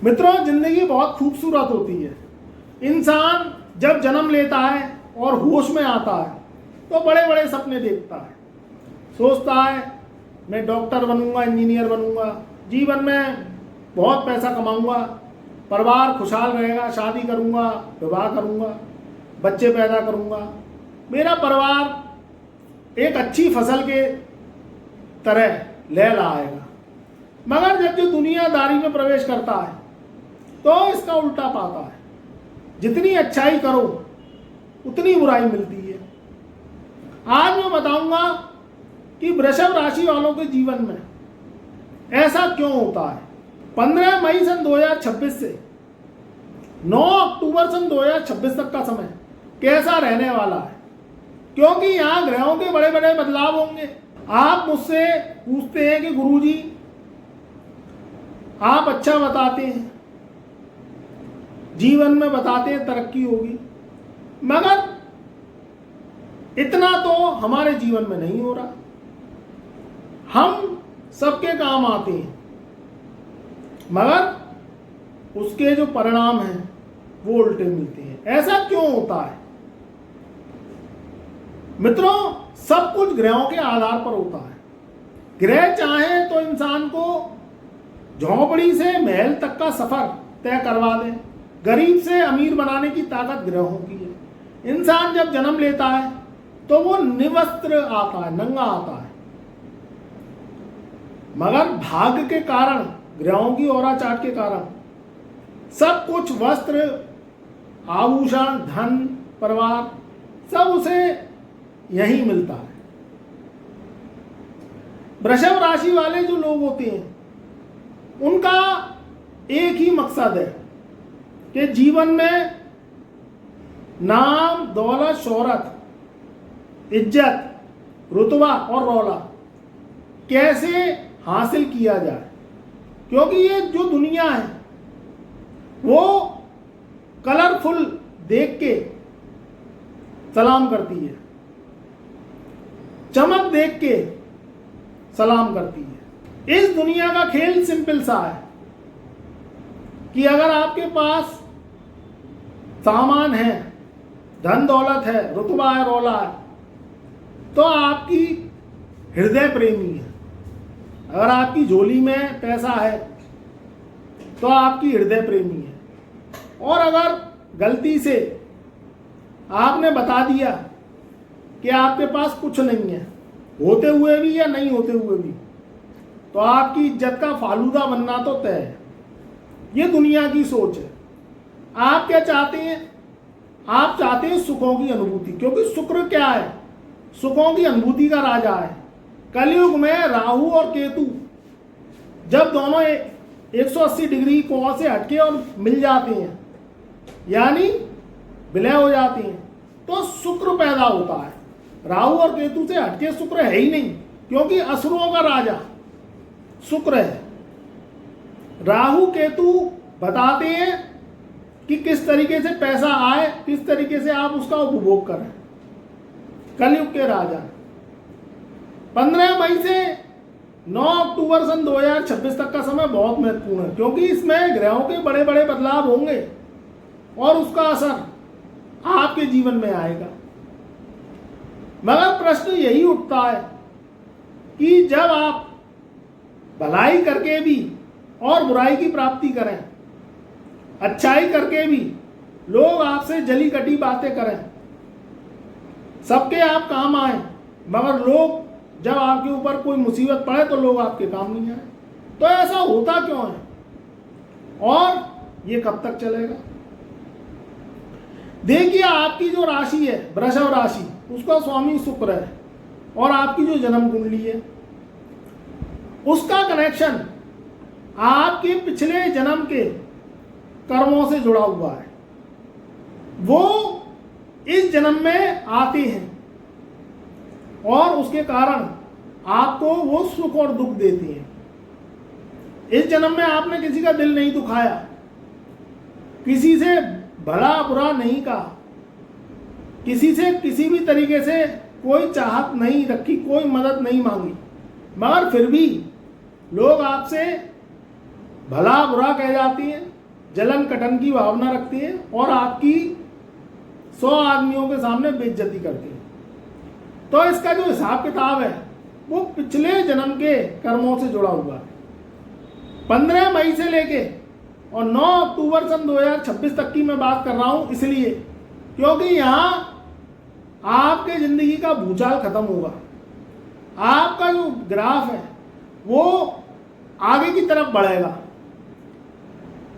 मित्रों, जिंदगी बहुत खूबसूरत होती है। इंसान जब जन्म लेता है और होश में आता है तो बड़े बड़े सपने देखता है, सोचता है मैं डॉक्टर बनूंगा, इंजीनियर बनूंगा, जीवन में बहुत पैसा कमाऊंगा, परिवार खुशहाल रहेगा, शादी करूंगा, विवाह करूंगा, बच्चे पैदा करूंगा, मेरा परिवार एक अच्छी फसल के तरह लहलहाएगा। मगर जब जो दुनियादारी में प्रवेश करता है तो इसका उल्टा पाता है। जितनी अच्छाई करो उतनी बुराई मिलती है। आज मैं बताऊंगा कि वृषभ राशि वालों के जीवन में ऐसा क्यों होता है। 15 मई सन 2026 से 9 अक्टूबर सन 2026 तक का समय कैसा रहने वाला है, क्योंकि यहाँ ग्रहों के बड़े बड़े बदलाव होंगे। आप मुझसे पूछते हैं कि गुरुजी आप अच्छा बताते हैं, जीवन में बताते हैं तरक्की होगी, मगर इतना तो हमारे जीवन में नहीं हो रहा। हम सबके काम आते हैं मगर उसके जो परिणाम हैं वो उल्टे मिलते हैं। ऐसा क्यों होता है मित्रों? सब कुछ ग्रहों के आधार पर होता है। ग्रह चाहे तो इंसान को झोंपड़ी से महल तक का सफर तय करवा दे, गरीब से अमीर बनाने की ताकत ग्रहों की है। इंसान जब जन्म लेता है तो वो निवस्त्र आता है, नंगा आता है, मगर भाग्य के कारण, ग्रहों की ओरा चाट के कारण सब कुछ, वस्त्र, आभूषण, धन, परिवार, सब उसे यही मिलता है। वृषभ राशि वाले जो लोग होते हैं उनका एक ही मकसद है कि जीवन में नाम, दौलत, शोहरत, इज्जत, रुतबा और रौला कैसे हासिल किया जाए। क्योंकि ये जो दुनिया है वो कलरफुल देख के सलाम करती है, चमक देख के सलाम करती है। इस दुनिया का खेल सिंपल सा है कि अगर आपके पास सामान है, धन दौलत है, रुतबा है, रौला है, तो आपकी हृदय प्रेमी है। अगर आपकी झोली में पैसा है तो आपकी हृदय प्रेमी है। और अगर गलती से आपने बता दिया कि आपके पास कुछ नहीं है, होते हुए भी या नहीं होते हुए भी, तो आपकी इज्जत का फालूदा बनना तो तय है। ये दुनिया की सोच है। आप क्या चाहते हैं? आप चाहते हैं सुखों की अनुभूति, क्योंकि शुक्र क्या है? सुखों की अनुभूति का राजा है। कलयुग में राहु और केतु जब दोनों 180 डिग्री कोण से हटके और मिल जाते हैं, यानी विलय हो जाते हैं, तो शुक्र पैदा होता है। राहु और केतु से हटके शुक्र है ही नहीं, क्योंकि असुरों का राजा शुक्र है। राहु केतु बताते हैं कि किस तरीके से पैसा आए, किस तरीके से आप उसका उपभोग करें। कलयुग के राजा 15 मई से 9 अक्टूबर सन 2026 तक का समय बहुत महत्वपूर्ण है, क्योंकि इसमें ग्रहों के बड़े बड़े बदलाव होंगे और उसका असर आपके जीवन में आएगा। मगर प्रश्न यही उठता है कि जब आप भलाई करके भी और बुराई की प्राप्ति करें, अच्छाई करके भी लोग आपसे जली कटी बातें करें, सबके आप काम आए, मगर लोग जब आपके ऊपर कोई मुसीबत पड़े तो लोग आपके काम नहीं आए, तो ऐसा होता क्यों है और ये कब तक चलेगा? देखिए, आपकी जो राशि है वृषभ राशि, उसका स्वामी शुक्र है और आपकी जो जन्म कुंडली है उसका कनेक्शन आपके पिछले जन्म के कर्मों से जुड़ा हुआ है। वो इस जन्म में आते हैं और उसके कारण आपको वो सुख और दुख देते हैं। इस जन्म में आपने किसी का दिल नहीं दुखाया, किसी से भला बुरा नहीं कहा, किसी से किसी भी तरीके से कोई चाहत नहीं रखी, कोई मदद नहीं मांगी, मगर फिर भी लोग आपसे भला बुरा कह जाती हैं, जलन कटन की भावना रखती हैं और आपकी 100 आदमियों के सामने बेइज्जती करती हैं। तो इसका जो हिसाब किताब है वो पिछले जन्म के कर्मों से जुड़ा हुआ है। 15 मई से लेके और 9 अक्टूबर सन 2026 तक की मैं बात कर रहा हूं, इसलिए क्योंकि यहां आपके जिंदगी का भूचाल खत्म होगा। आपका जो ग्राफ है वो आगे की तरफ बढ़ेगा।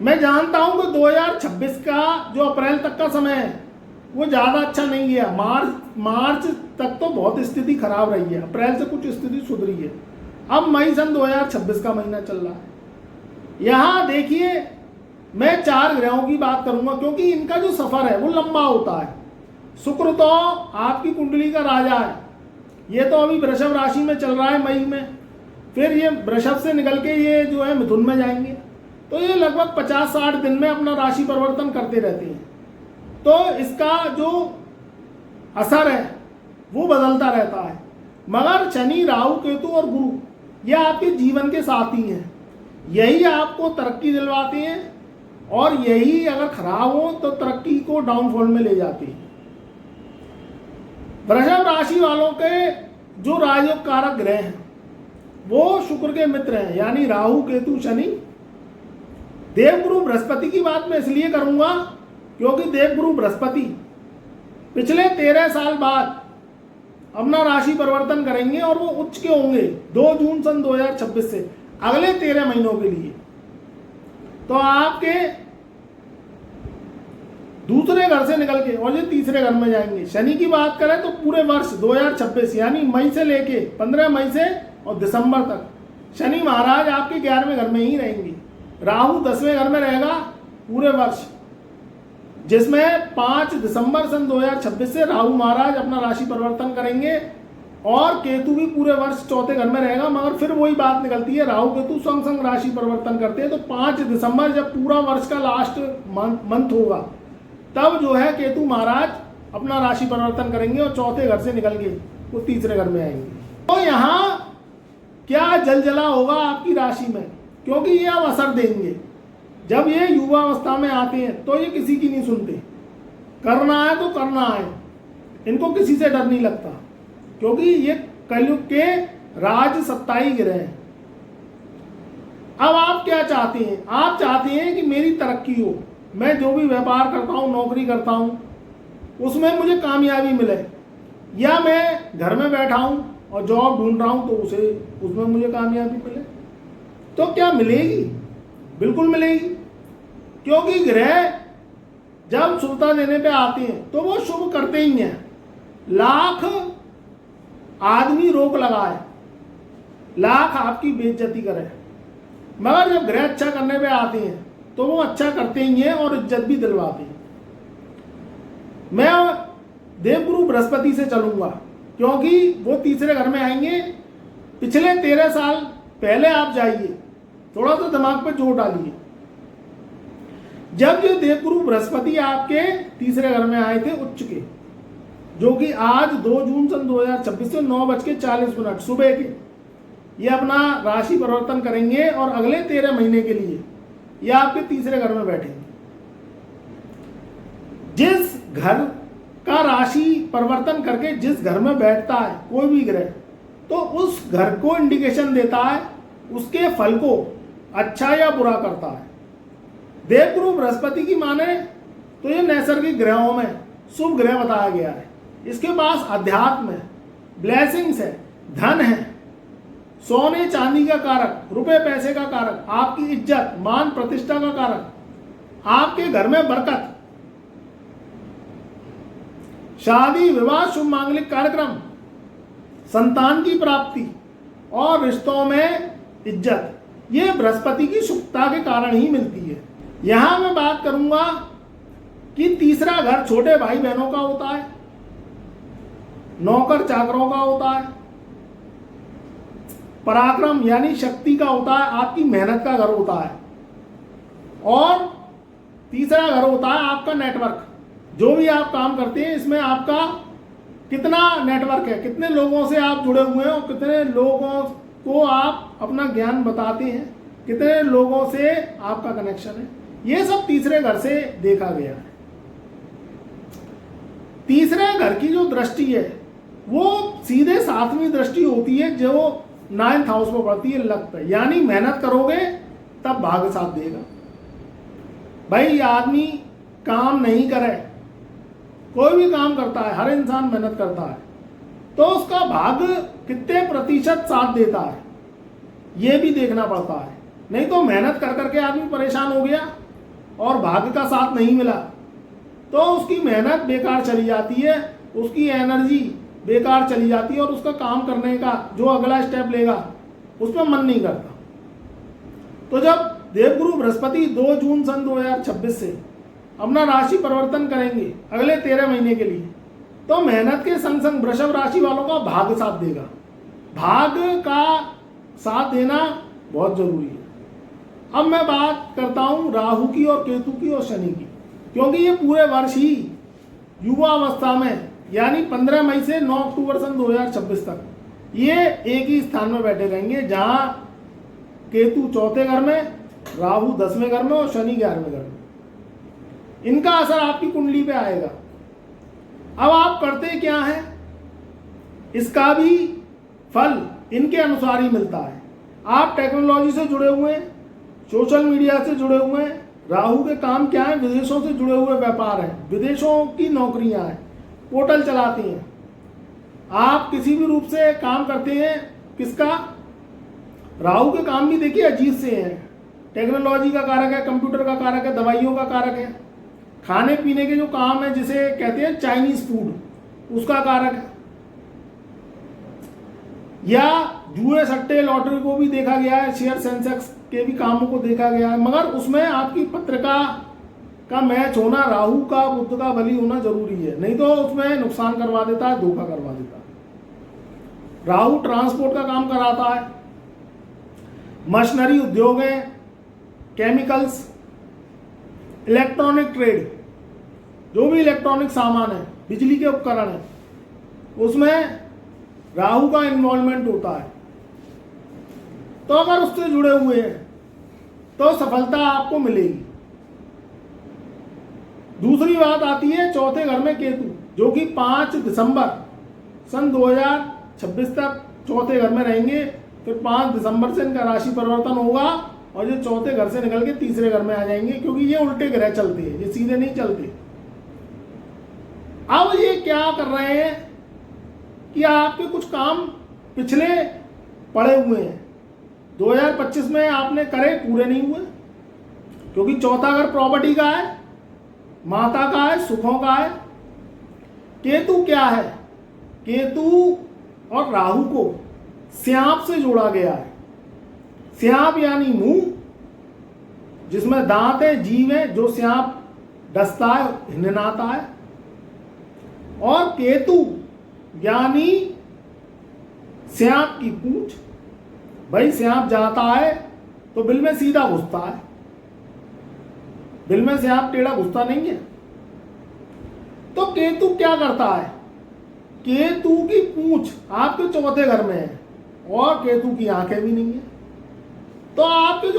मैं जानता हूं कि 2026 का जो अप्रैल तक का समय है वो ज़्यादा अच्छा नहीं गया। मार्च तक तो बहुत स्थिति खराब रही है, अप्रैल से कुछ स्थिति सुधरी है। अब मई सन 2026 का महीना चल रहा है। यहाँ देखिए, मैं 4 ग्रहों की बात करूंगा क्योंकि इनका जो सफर है वो लंबा होता है। शुक्र तो आपकी कुंडली का राजा है, ये तो अभी वृषभ राशि में चल रहा है मई में, फिर ये वृषभ से निकल के ये जो है मिथुन में जाएंगे, तो ये लगभग 50-60 दिन में अपना राशि परिवर्तन करते रहते हैं। तो इसका जो असर है वो बदलता रहता है। मगर शनि, राहु, केतु और गुरु ये आपके जीवन के साथी हैं, यही आपको तरक्की दिलवाते हैं और यही अगर खराब हो तो तरक्की को डाउनफॉल में ले जाते हैं। वृषभ राशि वालों के जो राजयोग कारक ग्रह हैं वो शुक्र के मित्र हैं, यानी राहु, केतु, शनि। देवगुरु बृहस्पति की बात मैं इसलिए करूंगा क्योंकि देवगुरु बृहस्पति पिछले 13 साल बाद अपना राशि परिवर्तन करेंगे और वो उच्च के होंगे 2 जून सन 2026 से अगले 13 महीनों के लिए। तो आपके दूसरे घर से निकल के और ये तीसरे घर में जाएंगे। शनि की बात करें तो पूरे वर्ष 2026 यानी मई से लेके 15 मई से और दिसंबर तक शनि महाराज आपके 11वें घर में ही रहेंगे। राहु 10वें घर में रहेगा पूरे वर्ष, जिसमें 5 दिसंबर सन 2026 से राहु महाराज अपना राशि परिवर्तन करेंगे और केतु भी पूरे वर्ष 4थे घर में रहेगा। मगर फिर वही बात निकलती है, राहु केतु संग संग राशि परिवर्तन करते हैं। तो 5 दिसंबर जब पूरा वर्ष का लास्ट मंथ होगा तब जो है केतु महाराज अपना राशि परिवर्तन करेंगे और 4थे घर से निकल के वो तीसरे घर में आएंगे। तो यहाँ क्या जलजला होगा आपकी राशि में, क्योंकि ये अब असर देंगे। जब ये युवा अवस्था में आते हैं तो ये किसी की नहीं सुनते, करना है तो करना है, इनको किसी से डर नहीं लगता, क्योंकि ये कलयुग के राज सत्ताई ग्रह हैं। अब आप क्या चाहते हैं? आप चाहते हैं कि मेरी तरक्की हो, मैं जो भी व्यापार करता हूँ, नौकरी करता हूँ, उसमें मुझे कामयाबी मिले, या मैं घर में बैठा हूँ और जॉब ढूंढ रहा हूँ तो उसमें मुझे कामयाबी मिले। तो क्या मिलेगी? बिल्कुल मिलेगी, क्योंकि ग्रह जब शुभता देने पे आते हैं तो वो शुभ करते ही हैं। लाख आदमी रोक लगाए, लाख आपकी बेइज्जती करे, मगर जब ग्रह अच्छा करने पे आते हैं तो वो अच्छा करते ही हैं और इज्जत भी दिलवाते हैं। मैं देवगुरु बृहस्पति से चलूंगा क्योंकि वो तीसरे घर में आएंगे। पिछले 13 साल पहले आप जाइए, थोड़ा सा दिमाग पे जोर डालिए। जब ये देवगुरु बृहस्पति आपके तीसरे घर में आए थे उच्च के, जो कि आज 2 जून सन 2026 से 9:40 सुबह के, ये अपना राशि परिवर्तन करेंगे और अगले 13 महीने के लिए ये आपके तीसरे घर में बैठेंगे। जिस घर का राशि परिवर्तन करके जिस घर में बैठता है कोई भी ग्रह, तो उस घर को इंडिकेशन देता है, उसके फल को अच्छा या बुरा करता है। देवगुरु बृहस्पति की माने तो ये नैसर्गिक ग्रहों में शुभ ग्रह बताया गया है। इसके पास अध्यात्म है, ब्लेसिंग्स है, धन है, सोने चांदी का कारक, रुपए पैसे का कारक, आपकी इज्जत मान प्रतिष्ठा का कारक, आपके घर में बरकत, शादी विवाह शुभ मांगलिक कार्यक्रम, संतान की प्राप्ति और रिश्तों में इज्जत, ये बृहस्पति की शुभता के कारण ही मिलती है। यहां मैं बात करूंगा कि तीसरा घर छोटे भाई बहनों का होता है, नौकर चाकरों का होता है, पराक्रम यानी शक्ति का होता है, आपकी मेहनत का घर होता है, और तीसरा घर होता है आपका नेटवर्क। जो भी आप काम करते हैं इसमें आपका कितना नेटवर्क है, कितने लोगों से आप जुड़े हुए हैं और कितने लोगों को आप अपना ज्ञान बताते हैं, कितने लोगों से आपका कनेक्शन है, ये सब तीसरे घर से देखा गया है। तीसरे घर की जो दृष्टि है वो सीधे 7वीं दृष्टि होती है जो 9th हाउस में पड़ती है लक पे, यानी मेहनत करोगे तब भाग्य साथ देगा। भाई आदमी काम नहीं करे, कोई भी काम करता है, हर इंसान मेहनत करता है, तो उसका भाग्य कितने प्रतिशत साथ देता है ये भी देखना पड़ता है। नहीं तो मेहनत कर करके आदमी परेशान हो गया और भाग्य का साथ नहीं मिला तो उसकी मेहनत बेकार चली जाती है, उसकी एनर्जी बेकार चली जाती है और उसका काम करने का जो अगला स्टेप लेगा उसमें मन नहीं करता। तो जब देवगुरु बृहस्पति 2 जून सन 2026 से अपना राशि परिवर्तन करेंगे अगले 13 महीने के लिए, तो मेहनत के संग संग वृषभ राशि वालों का भाग्य साथ देगा। भाग्य का साथ देना बहुत जरूरी है। अब मैं बात करता हूं राहु की और केतु की और शनि की, क्योंकि ये पूरे वर्ष ही युवा अवस्था में यानी 15 मई से 9 अक्टूबर सन 2026 तक ये एक ही स्थान में बैठे रहेंगे, जहां केतु 4थे घर में, राहु 10वें घर में और शनि 11वें घर में। इनका असर आपकी कुंडली पे आएगा। अब आप करते क्या हैं, इसका भी फल इनके अनुसार ही मिलता है। आप टेक्नोलॉजी से जुड़े हुए हैं, सोशल मीडिया से जुड़े हुए हैं, राहु के काम क्या है, विदेशों से जुड़े हुए व्यापार है, विदेशों की नौकरियां हैं, पोर्टल चलाती हैं, आप किसी भी रूप से काम करते हैं, किसका, राहु के काम भी देखिए अजीब से हैं। टेक्नोलॉजी का कारक है, कंप्यूटर का कारक है, दवाइयों का कारक है, खाने पीने के जो काम है जिसे कहते हैं चाइनीज फूड उसका कारक है, या जुए सट्टे लॉटरी को भी देखा गया है, शेयर सेंसेक्स के भी कामों को देखा गया है, मगर उसमें आपकी पत्रिका का मैच होना, राहु का बुध का बली होना जरूरी है, नहीं तो उसमें नुकसान करवा देता है, धोखा करवा देता है। राहु ट्रांसपोर्ट का काम कराता है, मशीनरी उद्योग है, केमिकल्स, इलेक्ट्रॉनिक ट्रेड, जो भी इलेक्ट्रॉनिक सामान है, बिजली के उपकरण है, उसमें राहु का इन्वॉल्वमेंट होता है। तो अगर उससे जुड़े हुए हैं तो सफलता आपको मिलेगी। दूसरी बात आती है 4थे घर में केतु, जो कि 5 दिसंबर सन 2026 तक 4थे घर में रहेंगे। फिर 5 दिसंबर से इनका राशि परिवर्तन होगा और ये 4थे घर से निकल के तीसरे घर में आ जाएंगे, क्योंकि ये उल्टे ग्रह चलते हैं, ये सीधे नहीं चलते। अब ये क्या कर रहे हैं कि आपके कुछ काम पिछले पड़े हुए हैं, 2025 में आपने करे, पूरे नहीं हुए, क्योंकि 4था घर प्रॉपर्टी का है, माता का है, सुखों का है। केतु क्या है, केतु और राहु को सांप से जोड़ा गया है। सांप यानी मुंह जिसमें दांत है, जीव है, जो सांप डसता है, हिननाता है, और केतु यानी सांप की पूंछ। भाई सांप जाता है तो बिल में सीधा घुसता है, बिल में सांप टेढ़ा घुसता नहीं है। तो केतु क्या करता है, केतु की पूंछ आपके 4थे घर में है और केतु की आंखें भी नहीं है। तो आपके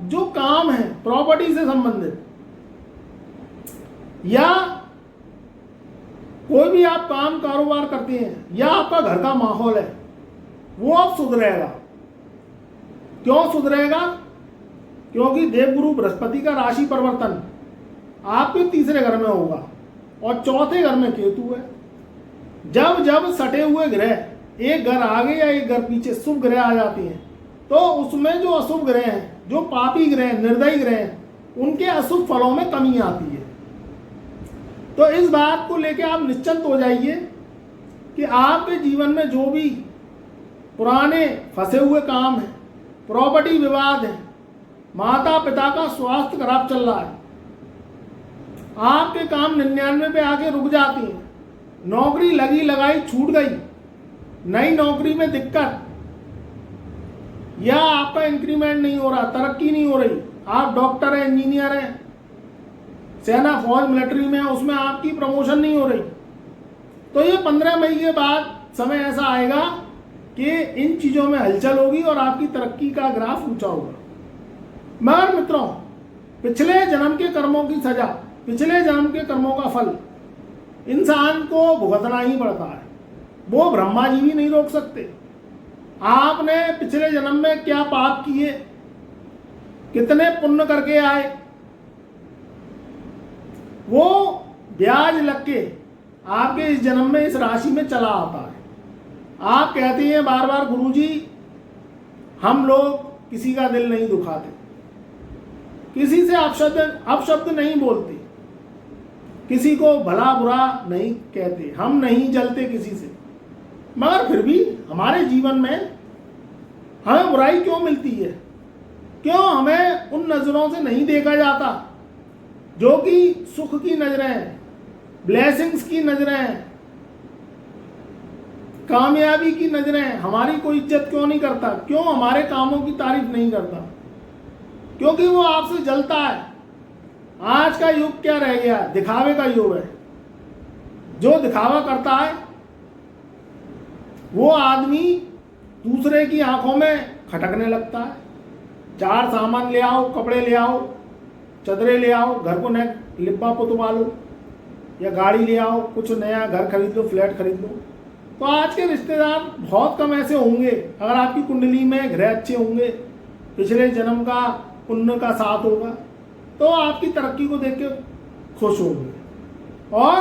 जो काम है प्रॉपर्टी से संबंधित, या कोई भी आप काम कारोबार करते हैं, या आपका घर का माहौल है, वो अब सुधरेगा। क्यों सुधरेगा, क्योंकि देवगुरु बृहस्पति का राशि परिवर्तन आपके तीसरे घर में होगा और 4थे घर में केतु है। जब जब सटे हुए ग्रह एक घर आगे या एक घर पीछे शुभ ग्रह आ जाते हैं, तो उसमें जो अशुभ ग्रह हैं, जो पापी ग्रह, निर्दयी ग्रह हैं, उनके अशुभ फलों में कमी आती है। तो इस बात को लेकर आप निश्चिंत हो जाइए कि आपके जीवन में जो भी पुराने फंसे हुए काम हैं, प्रॉपर्टी विवाद है, माता पिता का स्वास्थ्य खराब चल रहा है, आपके काम 99 पे आके रुक जाती हैं, नौकरी लगी लगाई छूट गई, नई नौकरी में दिक्कत, या आपका इंक्रीमेंट नहीं हो रहा, तरक्की नहीं हो रही, आप डॉक्टर हैं, इंजीनियर हैं, सेना फौज मिलिट्री में है, उसमें आपकी प्रमोशन नहीं हो रही, तो ये 15 मई के बाद समय ऐसा आएगा कि इन चीज़ों में हलचल होगी और आपकी तरक्की का ग्राफ ऊंचा होगा। मगर मित्रों, पिछले जन्म के कर्मों की सजा, पिछले जन्म के कर्मों का फल इंसान को भुगतना ही पड़ता है। वो ब्रह्मा जी भी नहीं रोक सकते। आपने पिछले जन्म में क्या पाप किए, कितने पुण्य करके आए, वो ब्याज लग के आपके इस जन्म में इस राशि में चला आता है। आप कहते हैं बार बार, गुरुजी हम लोग किसी का दिल नहीं दुखाते, किसी से अपशब्द नहीं बोलते, किसी को भला बुरा नहीं कहते, हम नहीं जलते किसी से, मगर फिर भी हमारे जीवन में हमें बुराई क्यों मिलती है? क्यों हमें उन नजरों से नहीं देखा जाता जो कि सुख की नजरें हैं, ब्लेसिंग्स की नजरें हैं, कामयाबी की नजरें? हमारी कोई इज्जत क्यों नहीं करता? क्यों हमारे कामों की तारीफ नहीं करता? क्योंकि वो आपसे जलता है। आज का युग क्या रह गया? दिखावे का युग है। जो दिखावा करता है वो आदमी दूसरे की आंखों में खटकने लगता है। चार सामान ले आओ, कपड़े ले आओ, चदरे ले आओ, घर को नया लिब्बा पुतवा लो, या गाड़ी ले आओ, कुछ नया घर खरीद लो, फ्लैट खरीद लो। तो आज के रिश्तेदार बहुत कम ऐसे होंगे, अगर आपकी कुंडली में ग्रह अच्छे होंगे, पिछले जन्म का पुण्य का साथ होगा, तो आपकी तरक्की को देख के खुश होंगे। और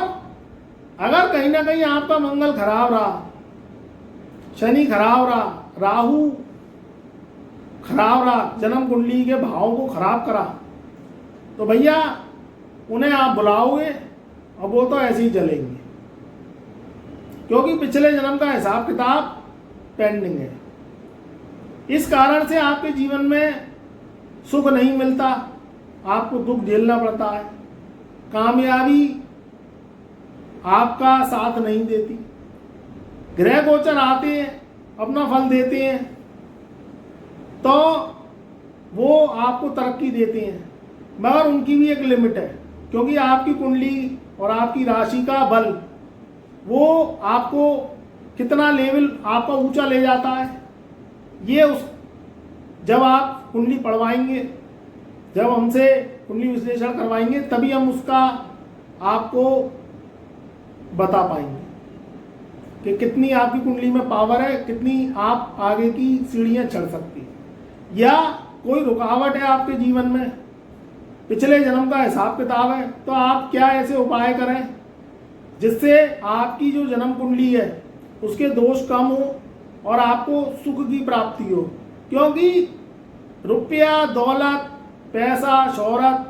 अगर कहीं ना कहीं आपका मंगल खराब रहा, शनि खराब रहा, राहु खराब रहा, जन्म कुंडली के भावों को खराब करा, तो भैया उन्हें आप बुलाओगे और वो तो ऐसे ही जलेंगे, क्योंकि पिछले जन्म का हिसाब किताब पेंडिंग है। इस कारण से आपके जीवन में सुख नहीं मिलता, आपको दुख झेलना पड़ता है, कामयाबी आपका साथ नहीं देती। ग्रह गोचर आते हैं, अपना फल देते हैं, तो वो आपको तरक्की देते हैं, मगर उनकी भी एक लिमिट है, क्योंकि आपकी कुंडली और आपकी राशि का बल वो आपको कितना लेवल आपका ऊंचा ले जाता है, ये उस जब आप कुंडली पढ़वाएंगे, जब हमसे कुंडली विश्लेषण करवाएंगे, तभी हम उसका आपको बता पाएंगे कि कितनी आपकी कुंडली में पावर है, कितनी आप आगे की सीढ़ियां चढ़ सकती हैं, या कोई रुकावट है आपके जीवन में, पिछले जन्म का हिसाब किताब है, तो आप क्या ऐसे उपाय करें जिससे आपकी जो जन्म कुंडली है उसके दोष कम हो और आपको सुख की प्राप्ति हो। क्योंकि रुपया, दौलत, पैसा, शोहरत,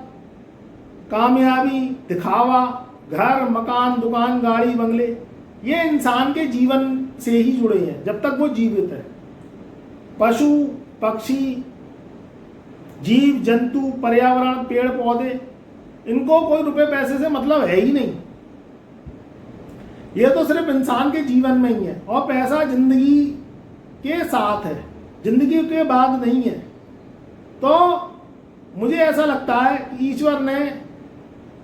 कामयाबी, दिखावा, घर, मकान, दुकान, गाड़ी, बंगले, ये इंसान के जीवन से ही जुड़े हैं जब तक वो जीवित है। पशु, पक्षी, जीव जंतु, पर्यावरण, पेड़ पौधे, इनको कोई रुपए पैसे से मतलब है ही नहीं। ये तो सिर्फ इंसान के जीवन में ही है, और पैसा जिंदगी के साथ है, जिंदगी के बाद नहीं है। तो मुझे ऐसा लगता है कि ईश्वर ने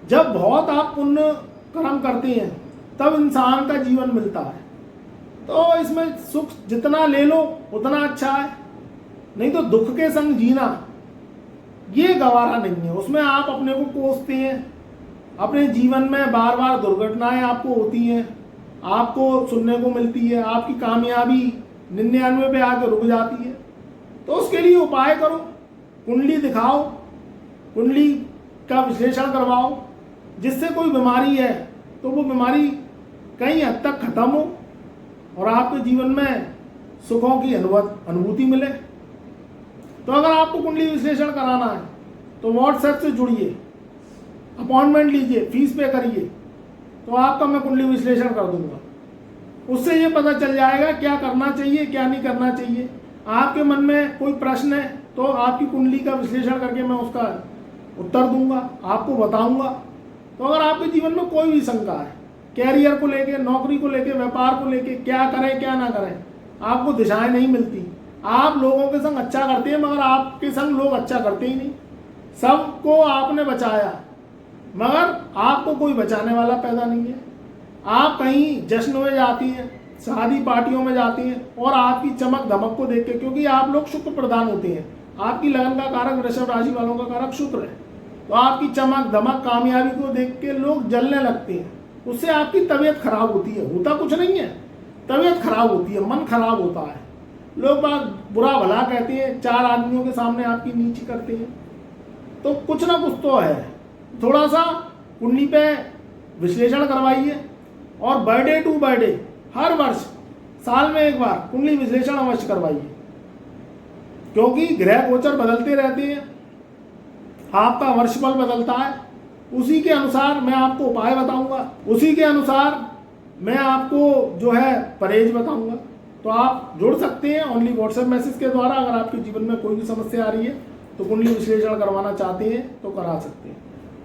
जब बहुत आप पुण्य कर्म करते हैं तब इंसान का जीवन मिलता है, तो इसमें सुख जितना ले लो उतना अच्छा है, नहीं तो दुख के संग जीना ये गवारा नहीं है। उसमें आप अपने को कोसते हैं, अपने जीवन में बार बार दुर्घटनाएं आपको होती हैं, आपको सुनने को मिलती है, आपकी कामयाबी 99 पे आकर रुक जाती है। तो उसके लिए उपाय करो, कुंडली दिखाओ, कुंडली का विश्लेषण करवाओ, जिससे कोई बीमारी है तो वो बीमारी कहीं हद तक खत्म हो और आपके जीवन में सुखों की अनुभूति मिले। तो अगर आपको कुंडली विश्लेषण कराना है तो व्हाट्सएप से जुड़िए, अपॉइंटमेंट लीजिए, फीस पे करिए, तो आपका मैं कुंडली विश्लेषण कर दूंगा। उससे ये पता चल जाएगा क्या करना चाहिए, क्या नहीं करना चाहिए। आपके मन में कोई प्रश्न है तो आपकी कुंडली का विश्लेषण करके मैं उसका उत्तर दूंगा, आपको बताऊंगा। तो अगर आपके जीवन में कोई भी शंका है, कैरियर को लेके, नौकरी को लेके, व्यापार को लेके, क्या करें क्या ना करें, आपको दिशाएं नहीं मिलती, आप लोगों के संग अच्छा करते हैं मगर आपके संग लोग अच्छा करते ही नहीं, सबको आपने बचाया मगर आपको कोई बचाने वाला पैदा नहीं है। आप कहीं जश्न में जाती हैं, शादी पार्टियों में जाती हैं और आपकी चमक धमक को देख के, क्योंकि आप लोग शुक्र प्रधान होते हैं, आपकी लगन का कारक वृषभ राशि वालों का कारक शुक्र है। तो आपकी चमक धमक कामयाबी को देख के लोग जलने लगते हैं, उससे आपकी तबीयत खराब होती है। होता कुछ नहीं है, तबीयत खराब होती है, मन खराब होता है, लोग बात बुरा भला कहते हैं, 4 आदमियों के सामने आपकी नीची करते हैं। तो कुछ ना कुछ तो है। थोड़ा सा कुंडली पे विश्लेषण करवाइए और बर्थडे टू बर्थडे हर वर्ष साल में एक बार कुंडली विश्लेषण अवश्य करवाइए, क्योंकि ग्रह गोचर बदलते रहते हैं, आपका वर्षफल बदलता है। उसी के अनुसार मैं आपको उपाय बताऊंगा, उसी के अनुसार मैं आपको जो है परहेज बताऊंगा। तो आप जुड़ सकते हैं ओनली व्हाट्सएप मैसेज के द्वारा। अगर आपके जीवन में कोई भी समस्या आ रही है तो कुंडली विश्लेषण करवाना चाहते हैं तो करा सकते हैं।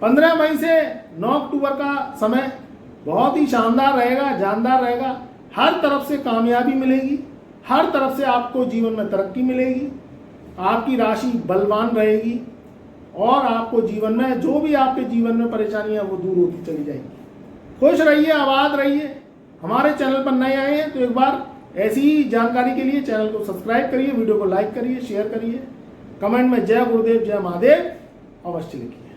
15 मई से 9 अक्टूबर का समय बहुत ही शानदार रहेगा, जानदार रहेगा। हर तरफ से कामयाबी मिलेगी, हर तरफ से आपको जीवन में तरक्की मिलेगी, आपकी राशि बलवान रहेगी और आपको जीवन में जो भी आपके जीवन में परेशानियां वो दूर होती चली जाएंगी। खुश रहिए, आबाद रहिए। हमारे चैनल पर नए आए हैं तो एक बार ऐसी ही जानकारी के लिए चैनल को सब्सक्राइब करिए, वीडियो को लाइक करिए, शेयर करिए, कमेंट में जय गुरुदेव जय महादेव अवश्य लिखिए।